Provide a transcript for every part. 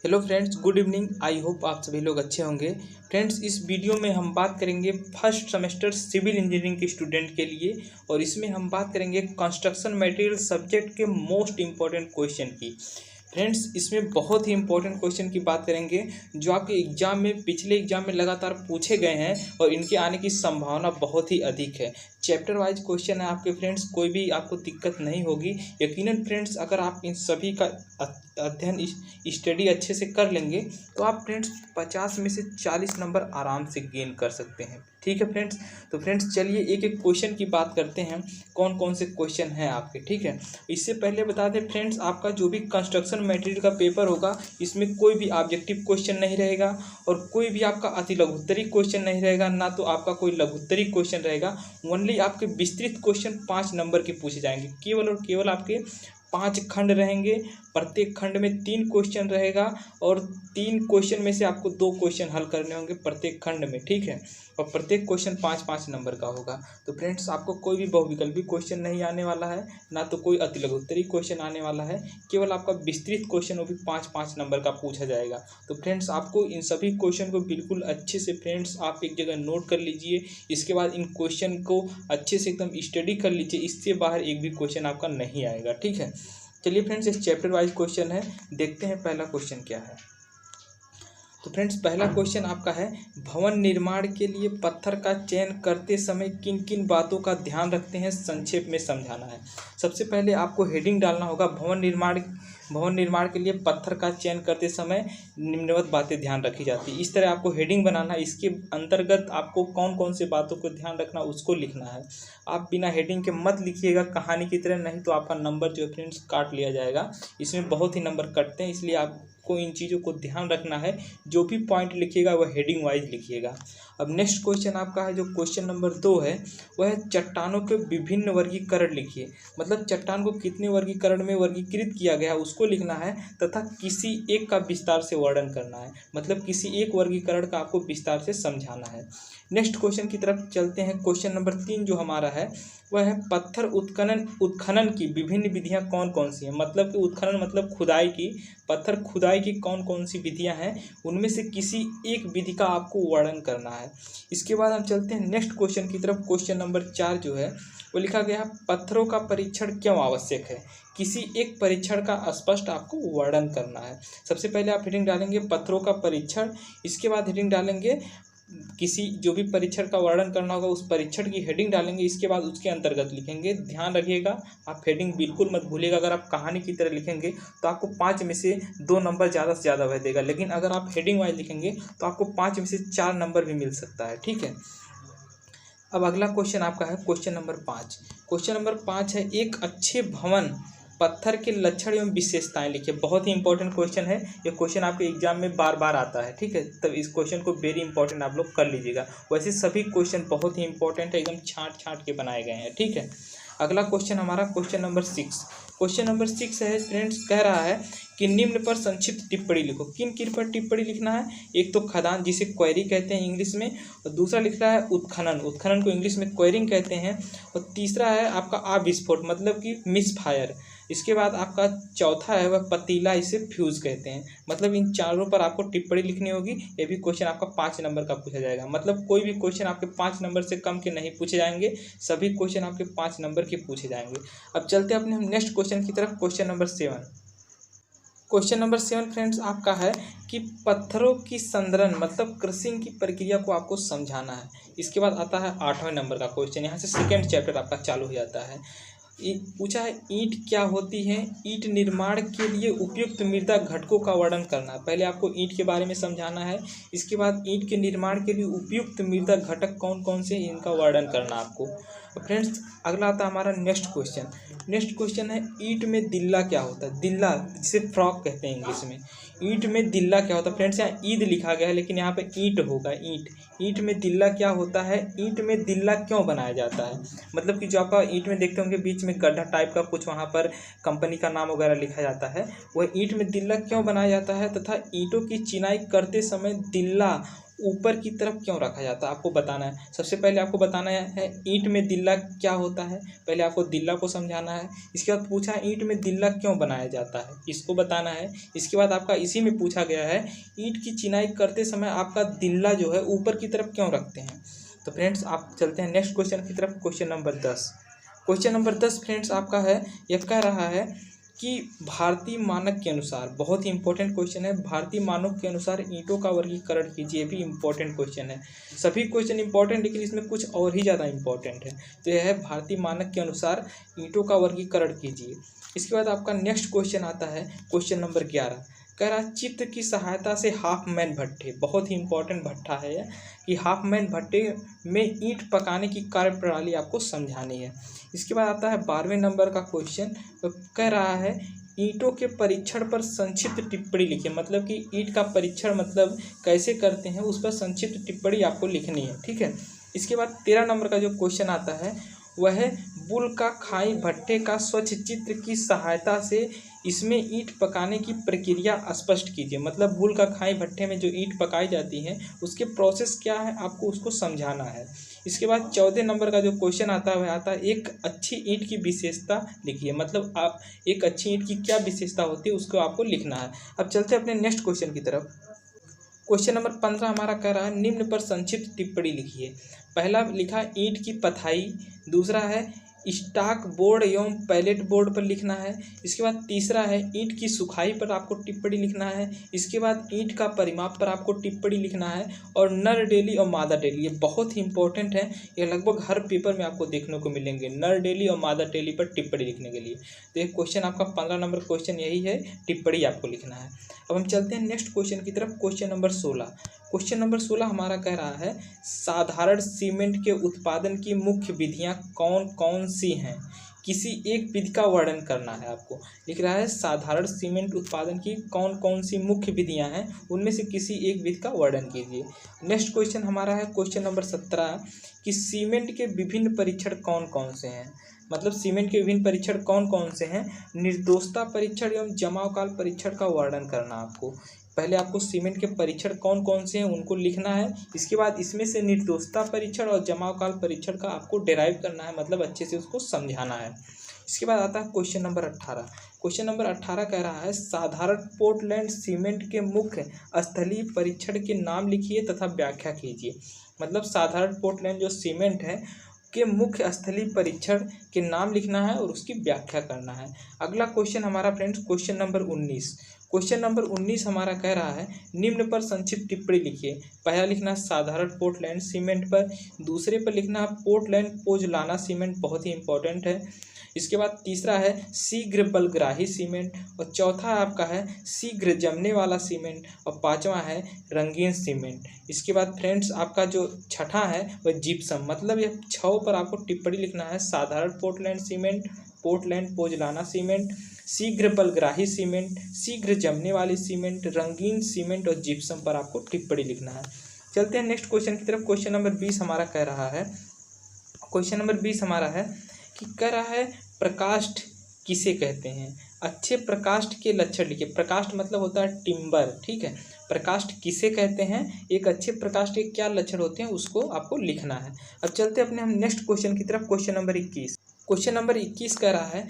Hello friends, good evening. I hope आप सभी लोग अच्छे होंगे। फ्रेंड्स, इस वीडियो में हम बात करेंगे फर्स्ट सेमेस्टर सिविल इंजीनियरिंग के स्टूडेंट के लिए, और इसमें हम बात करेंगे कंस्ट्रक्शन मटेरियल सब्जेक्ट के मोस्ट इम्पॉर्टेंट क्वेश्चन की। फ्रेंड्स, इसमें बहुत ही इंपॉर्टेंट क्वेश्चन की बात करेंगे जो आपके एग्जाम में पिछले एग्जाम में लगातार पूछे गए हैं और इनके आने की संभावना बहुत ही अधिक है। चैप्टर वाइज क्वेश्चन है आपके फ्रेंड्स, कोई भी आपको दिक्कत नहीं होगी यकीनन। फ्रेंड्स, अगर आप इन सभी का अध्ययन स्टडी अच्छे से कर लेंगे तो आप फ्रेंड्स 50 में से 40 नंबर आराम से गेन कर सकते हैं। ठीक है फ्रेंड्स, तो फ्रेंड्स चलिए एक एक क्वेश्चन की बात करते हैं, कौन कौन से क्वेश्चन हैं आपके। ठीक है, इससे पहले बता दें फ्रेंड्स, आपका जो भी कंस्ट्रक्शन मटेरियल का पेपर होगा इसमें कोई भी ऑब्जेक्टिव क्वेश्चन नहीं रहेगा और कोई भी आपका अति लघुत्तरी क्वेश्चन नहीं रहेगा, ना तो आपका कोई लघुत्तरी क्वेश्चन रहेगा। ओनली आपके विस्तृत क्वेश्चन 5 नंबर के पूछे जाएंगे, केवल और केवल आपके 5 खंड रहेंगे। प्रत्येक खंड में 3 क्वेश्चन रहेगा और 3 क्वेश्चन में से आपको 2 क्वेश्चन हल करने होंगे प्रत्येक खंड में। ठीक है, और प्रत्येक क्वेश्चन 5-5 नंबर का होगा। तो फ्रेंड्स, आपको कोई भी बहुविकल्पी क्वेश्चन नहीं आने वाला है, ना तो कोई अति लघुत्तरी क्वेश्चन आने वाला है, केवल आपका विस्तृत क्वेश्चन वो भी 5-5 नंबर का पूछा जाएगा। तो फ्रेंड्स, आपको इन सभी क्वेश्चन को बिल्कुल अच्छे से फ्रेंड्स आप एक जगह नोट कर लीजिए। इसके बाद इन क्वेश्चन को अच्छे से एकदम स्टडी कर लीजिए, इससे बाहर एक भी क्वेश्चन आपका नहीं आएगा। ठीक है, चलिए फ्रेंड्स, एक चैप्टर वाइज क्वेश्चन है, देखते हैं पहला क्वेश्चन क्या है। तो फ्रेंड्स, पहला क्वेश्चन आपका है, भवन निर्माण के लिए पत्थर का चयन करते समय किन किन बातों का ध्यान रखते हैं, संक्षेप में समझाना है। सबसे पहले आपको हेडिंग डालना होगा, भवन निर्माण के लिए पत्थर का चयन करते समय निम्नवत बातें ध्यान रखी जाती है। इस तरह आपको हेडिंग बनाना है, इसके अंतर्गत आपको कौन कौन से बातों को ध्यान रखना उसको लिखना है। आप बिना हेडिंग के मत लिखिएगा कहानी की तरह, नहीं तो आपका नंबर जो है फ्रेंड्स काट लिया जाएगा। इसमें बहुत ही नंबर कटते हैं, इसलिए आपको इन चीज़ों को ध्यान रखना है। जो भी पॉइंट लिखिएगा वह हेडिंग वाइज लिखिएगा। अब नेक्स्ट क्वेश्चन आपका है, जो क्वेश्चन नंबर 2 है, वह है चट्टानों के विभिन्न वर्गीकरण लिखिए। मतलब चट्टान को कितने वर्गीकरण में वर्गीकृत किया गया है उसको लिखना है, तथा किसी एक का विस्तार से वर्णन करना है। मतलब किसी एक वर्गीकरण का आपको विस्तार से समझाना है। नेक्स्ट क्वेश्चन की तरफ चलते हैं। क्वेश्चन नंबर 3 जो हमारा है वह है, पत्थर उत्खनन की विभिन्न विधियां कौन कौन सी हैं। मतलब कि उत्खनन मतलब खुदाई की, पत्थर खुदाई की कौन कौन सी विधियां हैं, उनमें से किसी एक विधि का आपको वर्णन करना है। इसके बाद हम चलते हैं नेक्स्ट क्वेश्चन की तरफ। क्वेश्चन नंबर 4 जो है वो लिखा गया है, पत्थरों का परीक्षण क्यों आवश्यक है। किसी एक परीक्षण का स्पष्ट आपको वर्णन करना है। सबसे पहले आप हेडिंग डालेंगे पत्थरों का परीक्षण, इसके बाद हेडिंग डालेंगे किसी जो भी परीक्षण का वर्णन करना होगा उस परीक्षण की हेडिंग डालेंगे, इसके बाद उसके अंतर्गत लिखेंगे। ध्यान रखिएगा, आप हेडिंग बिल्कुल मत भूलिएगा। अगर आप कहानी की तरह लिखेंगे तो आपको 5 में से 2 नंबर ज़्यादा से ज़्यादा वह देगा, लेकिन अगर आप हेडिंग वाइज लिखेंगे तो आपको 5 में से 4 नंबर भी मिल सकता है। ठीक है, अब अगला क्वेश्चन आपका है क्वेश्चन नंबर 5। क्वेश्चन नंबर 5 है, एक अच्छे भवन पत्थर के लक्षण एवं विशेषताएं लिखिए। बहुत ही इंपॉर्टेंट क्वेश्चन है, ये क्वेश्चन आपके एग्जाम में बार बार आता है। ठीक है, तब इस क्वेश्चन को वेरी इंपॉर्टेंट आप लोग कर लीजिएगा। वैसे सभी क्वेश्चन बहुत ही इंपॉर्टेंट है, एकदम छांट छांट के बनाए गए हैं। ठीक है, अगला क्वेश्चन हमारा क्वेश्चन नंबर 6। क्वेश्चन नंबर 6 है फ्रेंड्स, कह रहा है कि निम्न पर संक्षिप्त टिप्पणी लिखो। किन किन पर टिप्पणी लिखना है। एक तो खदान जिसे क्वेरी कहते हैं इंग्लिश में, और दूसरा लिख रहा है उत्खनन को इंग्लिश में क्वेरिंग कहते हैं, और तीसरा है आपका आविस्फोट मतलब कि मिस फायर। इसके बाद आपका चौथा है वह पतीला, इसे फ्यूज़ कहते हैं। मतलब इन चारों पर आपको टिप्पणी लिखनी होगी। ये भी क्वेश्चन आपका 5 नंबर का पूछा जाएगा। मतलब कोई भी क्वेश्चन आपके 5 नंबर से कम के नहीं पूछे जाएंगे, सभी क्वेश्चन आपके 5 नंबर के पूछे जाएंगे। अब चलते हैं अपने हम नेक्स्ट क्वेश्चन की तरफ। Question number 7। Question number 7 friends आपका है कि पत्थरों की संद्रण मतलब क्रशिंग की प्रक्रिया को आपको समझाना है। इसके बाद आता है 8वें नंबर का क्वेश्चन, यहाँ से सेकेंड चैप्टर आपका चालू हो जाता है। पूछा है, ईंट क्या होती है। ईंट निर्माण के लिए उपयुक्त मृदा घटकों का वर्णन करना है। पहले आपको ईंट के बारे में समझाना है, इसके बाद ईंट के निर्माण के लिए उपयुक्त मृदा घटक कौन कौन से, इनका वर्णन करना आपको। फ्रेंड्स, अगला आता है हमारा नेक्स्ट क्वेश्चन। नेक्स्ट क्वेश्चन है, ईंट में दिल्ला क्या होता है। दिल्ला जिसे फ्रॉक कहते हैं इंग्लिश में। ईंट में दिल्ला क्या होता है। फ्रेंड्स, यहाँ ईद लिखा गया है लेकिन यहाँ पे ईंट होगा, ईंट। ईंट में दिल्ला क्या होता है। ईंट में दिल्ला क्यों बनाया जाता है। मतलब कि जो आपका ईंट में देखते होंगे बीच में गड्ढा टाइप का कुछ, वहाँ पर कंपनी का नाम वगैरह लिखा जाता है, वह ईंट में दिल्ला क्यों बनाया जाता है, तथा ईंटों की चिनाई करते समय दिल्ला ऊपर की तरफ क्यों रखा जाता है, आपको बताना है। सबसे पहले आपको बताना है ईंट में दिल्ला क्या होता है, पहले आपको दिल्ला को समझाना है। इसके बाद पूछा है ईंट में दिल्ला क्यों बनाया जाता है, इसको बताना है। इसके बाद आपका इसी में पूछा गया है ईंट की चिनाई करते समय आपका दिल्ला जो है ऊपर की तरफ क्यों रखते हैं। तो फ्रेंड्स आप चलते हैं नेक्स्ट क्वेश्चन की तरफ। Question number 10। Question number 10 friends आपका है, यह कह रहा है कि भारतीय मानक के अनुसार, बहुत ही इंपॉर्टेंट क्वेश्चन है, भारतीय मानक के अनुसार ईंटों का वर्गीकरण कीजिए। भी इंपॉर्टेंट क्वेश्चन है, सभी क्वेश्चन इंपॉर्टेंट लेकिन इसमें कुछ और ही ज़्यादा इंपॉर्टेंट है। तो यह है भारतीय मानक के अनुसार ईंटों का वर्गीकरण कीजिए। इसके बाद आपका नेक्स्ट क्वेश्चन आता है क्वेश्चन नंबर 11। कह रहा चित्र की सहायता से हाफमैन भट्टे, बहुत ही इंपॉर्टेंट भट्टा है यह, कि हाफमैन भट्टे में ईंट पकाने की कार्यप्रणाली आपको समझानी है। इसके बाद आता है 12वें नंबर का क्वेश्चन। तो कह रहा है ईंटों के परीक्षण पर संक्षिप्त टिप्पणी लिखिए, मतलब कि ईंट का परीक्षण मतलब कैसे करते हैं उस पर संक्षिप्त टिप्पणी आपको लिखनी है, ठीक है। इसके बाद 13 नंबर का जो क्वेश्चन आता है वह है बुल का खाई भट्टे का स्वच्छ चित्र की सहायता से इसमें ईंट पकाने की प्रक्रिया स्पष्ट कीजिए। मतलब बुल का खाई भट्टे में जो ईंट पकाई जाती है उसके प्रोसेस क्या है आपको उसको समझाना है। इसके बाद 14 नंबर का जो क्वेश्चन आता है वह आता है एक अच्छी ईंट की विशेषता लिखिए। मतलब आप एक अच्छी ईंट की क्या विशेषता होती है उसको आपको लिखना है। अब चलते हैं अपने नेक्स्ट क्वेश्चन की तरफ। क्वेश्चन नंबर 15 हमारा कह रहा है निम्न पर संक्षिप्त टिप्पणी लिखिए। पहला लिखा ईंट की पथाई, दूसरा है स्टॉक बोर्ड एवं पैलेट बोर्ड पर लिखना है। इसके बाद तीसरा है ईंट की सुखाई पर आपको टिप्पणी लिखना है। इसके बाद ईंट का परिमाप पर आपको टिप्पणी लिखना है। और नर डेली और मादा डेली, ये बहुत ही इंपॉर्टेंट है, ये लगभग हर पेपर में आपको देखने को मिलेंगे, नर डेली और मादा डेली पर टिप्पणी लिखने के लिए। तो ये क्वेश्चन आपका 15 नंबर क्वेश्चन यही है, टिप्पणी आपको लिखना है। अब हम चलते हैं नेक्स्ट क्वेश्चन की तरफ। Question number 16। क्वेश्चन नंबर 16 हमारा कह रहा है साधारण सीमेंट के उत्पादन की मुख्य विधियां कौन कौन सी हैं, किसी एक विधि का वर्णन करना है आपको। लिख रहा है साधारण सीमेंट उत्पादन की कौन कौन सी मुख्य विधियां हैं, उनमें से किसी एक विधि का वर्णन कीजिए। नेक्स्ट क्वेश्चन हमारा है क्वेश्चन नंबर 17 कि सीमेंट के विभिन्न परीक्षण कौन कौन से हैं। मतलब सीमेंट के विभिन्न परीक्षण कौन कौन से हैं, निर्दोषता परीक्षण एवं जमाव काल परीक्षण का वर्णन करना आपको। पहले आपको सीमेंट के परीक्षण कौन कौन से हैं उनको लिखना है। इसके बाद इसमें से निर्दोषता परीक्षण और जमाव काल परीक्षण का आपको डिराइव करना है, मतलब अच्छे से उसको समझाना है। इसके बाद आता है क्वेश्चन नंबर 18। क्वेश्चन नंबर 18 कह रहा है साधारण पोर्टलैंड सीमेंट के मुख्य स्थलीय परीक्षण के नाम लिखिए तथा व्याख्या कीजिए। मतलब साधारण पोर्टलैंड जो सीमेंट है के मुख्य स्थलीय परीक्षण के नाम लिखना है और उसकी व्याख्या करना है। अगला क्वेश्चन हमारा friends question number 19। Question number 19 हमारा कह रहा है निम्न पर संक्षिप्त टिप्पणी लिखिए। पहला लिखना है साधारण पोर्टलैंड सीमेंट पर, दूसरे पर लिखना है पोर्टलैंड पोजलाना सीमेंट, बहुत ही इंपॉर्टेंट है। इसके बाद तीसरा है शीघ्र बलग्राही सीमेंट, और चौथा आपका है शीघ्र जमने वाला सीमेंट, और पांचवा है रंगीन सीमेंट। इसके बाद फ्रेंड्स आपका जो छठा है वह जिप्सम। मतलब ये 6 पर आपको टिप्पणी लिखना है साधारण पोर्टलैंड सीमेंट, पोर्टलैंड पोजलाना सीमेंट, शीघ्र बलग्राही सीमेंट, शीघ्र जमने वाली सीमेंट, रंगीन सीमेंट और जिप्सम पर आपको टिप्पणी लिखना है। चलते हैं नेक्स्ट क्वेश्चन की तरफ। क्वेश्चन नंबर 20 हमारा कह रहा है, क्वेश्चन नंबर 20 हमारा है कि कह रहा है प्रकाष्ठ किसे कहते हैं। अच्छे प्रकाष्ठ के लक्षण लिखिए। प्रकाष्ठ मतलब होता है टिम्बर, ठीक है। प्रकाष्ठ किसे कहते हैं, एक अच्छे प्रकाष्ठ के क्या लक्षण होते हैं उसको आपको लिखना है। अब चलते अपने हम नेक्स्ट क्वेश्चन की तरफ। Question number 21। क्वेश्चन नंबर 21 कह रहा है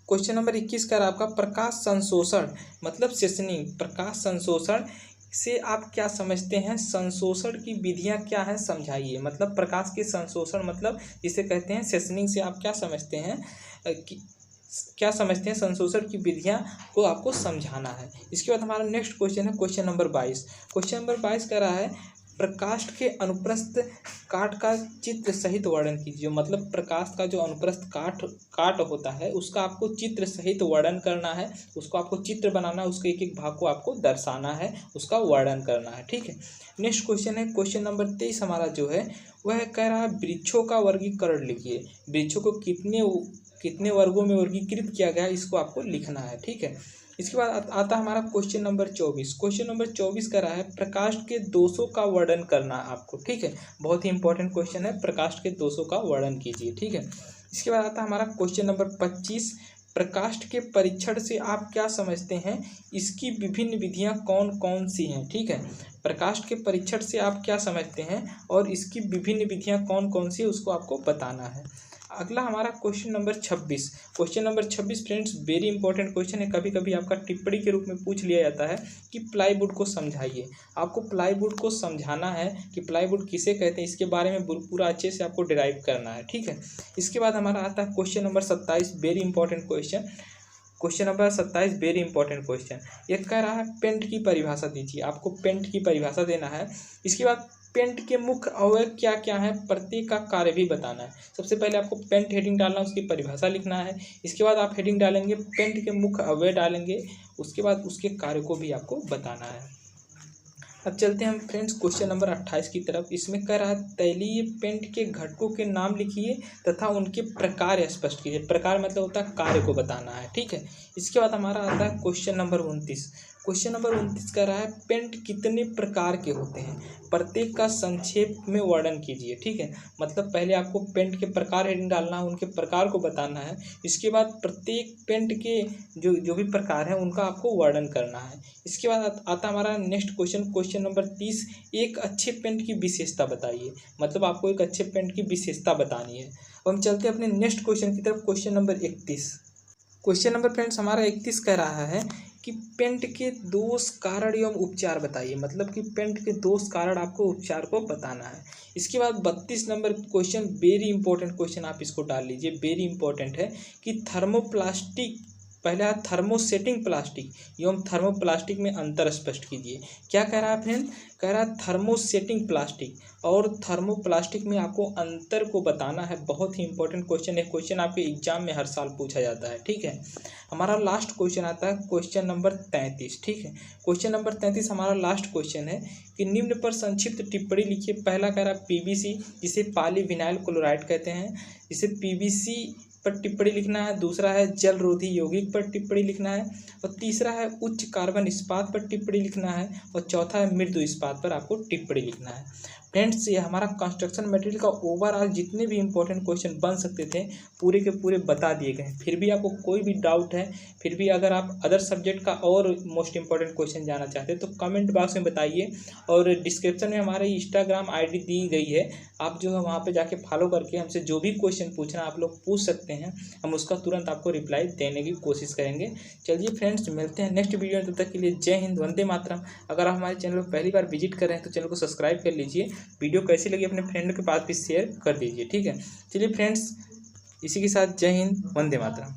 क्वेश्चन नंबर 21 कह रहा है आपका प्रकाश संशोषण मतलब सेशनिंग। प्रकाश संशोषण से आप क्या समझते हैं, संशोषण की विधियां क्या है समझाइए। मतलब प्रकाश के संशोषण मतलब जिसे कहते हैं सेशनिंग से आप क्या समझते हैं कि क्या समझते हैं, संशोषण की विधियां को आपको समझाना है। इसके बाद हमारा नेक्स्ट क्वेश्चन है क्वेश्चन नंबर 22। क्वेश्चन नंबर 22 कह रहा है प्रकाष्ठ के अनुप्रस्थ काट का चित्र सहित वर्णन कीजिए। मतलब प्रकाश का जो अनुप्रस्थ काट होता है उसका आपको चित्र सहित वर्णन करना है, उसको आपको चित्र बनाना है, उसके एक एक भाग को आपको दर्शाना है, उसका वर्णन करना है, ठीक है। नेक्स्ट क्वेश्चन है क्वेश्चन नंबर 23 हमारा जो है वह कह रहा है वृक्षों का वर्गीकरण लिखिए। वृक्षों को कितने वर्गों में वर्गीकृत किया गया इसको आपको लिखना है, ठीक है। इसके बाद आता है हमारा क्वेश्चन नंबर 24। क्वेश्चन नंबर 24 कर रहा है प्रकाष्ठ के दोषों का वर्णन करना आपको, ठीक है। बहुत ही इंपॉर्टेंट क्वेश्चन है, प्रकाष्ठ के दोषों का वर्णन कीजिए, ठीक है। इसके बाद आता है हमारा क्वेश्चन नंबर 25। प्रकाष्ठ के परीक्षण से आप क्या समझते हैं, इसकी विभिन्न विधियां कौन कौन सी हैं। ठीक है, प्रकाष्ठ के परीक्षण से आप क्या समझते हैं और इसकी विभिन्न विधियां कौन कौन सी है उसको आपको बताना है। अगला हमारा question number 26। Question number 26 friends very important question है, कभी कभी आपका टिप्पणी के रूप में पूछ लिया जाता है कि प्लाईवुड को समझाइए। आपको प्लाईवुड को समझाना है कि प्लाईवुड किसे कहते हैं, इसके बारे में पूरा अच्छे से आपको डिराइव करना है। ठीक है, इसके बाद हमारा आता है question number 27 very important question. Question number 27 very important question. ये कह रहा है पेंट की परिभाषा दीजिए, आपको पेंट की परिभाषा देना है। इसके बाद पेंट के मुख्य अवयव क्या क्या है, प्रत्येक का कार्य भी बताना है। सबसे पहले आपको पेंट हेडिंग डालना है, उसकी परिभाषा लिखना है। इसके बाद आप हेडिंग डालेंगे, पेंट के मुख्य अवयव डालेंगे, उसके बाद उसके कार्य को भी आपको बताना है। अब चलते हैं हम फ्रेंड्स क्वेश्चन नंबर 28 की तरफ। इसमें कह रहा है तैलीय पेंट के घटकों के नाम लिखिए तथा उनके प्रकार स्पष्ट कीजिए। प्रकार मतलब होता है कार्य को बताना है। ठीक है, इसके बाद हमारा आता है क्वेश्चन नंबर 29। क्वेश्चन नंबर 29 कह रहा है पेंट कितने प्रकार के होते हैं, प्रत्येक का संक्षेप में वर्णन कीजिए। ठीक है, मतलब पहले आपको पेंट के प्रकार हेडिंग डालना है, उनके प्रकार को बताना है। इसके बाद प्रत्येक पेंट के जो भी प्रकार हैं उनका आपको वर्णन करना है। इसके बाद आता हमारा नेक्स्ट क्वेश्चन, क्वेश्चन नंबर 30। एक अच्छे पेंट की विशेषता बताइए, मतलब आपको एक अच्छे पेंट की विशेषता बतानी है। अब हम चलते हैं अपने नेक्स्ट क्वेश्चन की तरफ, question number 31। Question number friends हमारा 31 कह रहा है कि पेंट के दोष कारण एवं उपचार बताइए, मतलब कि पेंट के दोष कारण आपको उपचार को बताना है। इसके बाद 32 number question very important question, आप इसको डाल लीजिए, वेरी इंपॉर्टेंट है कि थर्मोप्लास्टिक, पहला थर्मोसेटिंग प्लास्टिक एवं थर्मोप्लास्टिक में अंतर स्पष्ट कीजिए। क्या कह रहा है फ्रेंड, कह रहा है थर्मोसेटिंग प्लास्टिक और थर्मोप्लास्टिक में आपको अंतर को बताना है। बहुत ही इंपॉर्टेंट क्वेश्चन है, क्वेश्चन आपके एग्जाम में हर साल पूछा जाता है। ठीक है, हमारा लास्ट क्वेश्चन आता है क्वेश्चन नंबर 33। ठीक है, क्वेश्चन नंबर 33 हमारा लास्ट क्वेश्चन है कि निम्न पर संक्षिप्त टिप्पणी लिखिए। पहला कह रहा है पीवीसी, जिसे पॉलीविनाइल क्लोराइड कहते हैं, जिसे पीवीसी पर टिप्पणी लिखना है। दूसरा है जल रोधी यौगिक पर टिप्पणी लिखना है, और तीसरा है उच्च कार्बन इस्पात पर टिप्पणी लिखना है, और चौथा है मृदु इस्पात पर आपको टिप्पणी लिखना है। फ्रेंड्स, ये हमारा कंस्ट्रक्शन मटेरियल का ओवरऑल जितने भी इंपॉर्टेंट क्वेश्चन बन सकते थे पूरे के पूरे बता दिए गए हैं। फिर भी आपको कोई भी डाउट है, फिर भी अगर आप अदर सब्जेक्ट का और मोस्ट इंपॉर्टेंट क्वेश्चन जानना चाहते हैं तो कमेंट बॉक्स में बताइए, और डिस्क्रिप्शन में हमारे इंस्टाग्राम आईडी दी गई है, आप जो है वहाँ पे जाके फॉलो करके हमसे जो भी क्वेश्चन पूछना आप लोग पूछ सकते हैं, हम उसका तुरंत आपको रिप्लाई देने की कोशिश करेंगे। चलिए फ्रेंड्स, मिलते हैं नेक्स्ट वीडियो में, तब तक के लिए जय हिंद, वंदे मातरम। अगर आप हमारे चैनल पर पहली बार विजिट कर रहे हैं तो चैनल को सब्सक्राइब कर लीजिए, वीडियो कैसी लगी अपने फ्रेंड के पास भी शेयर कर दीजिए। ठीक है, चलिए फ्रेंड्स, इसी के साथ जय हिंद, वंदे मातरम।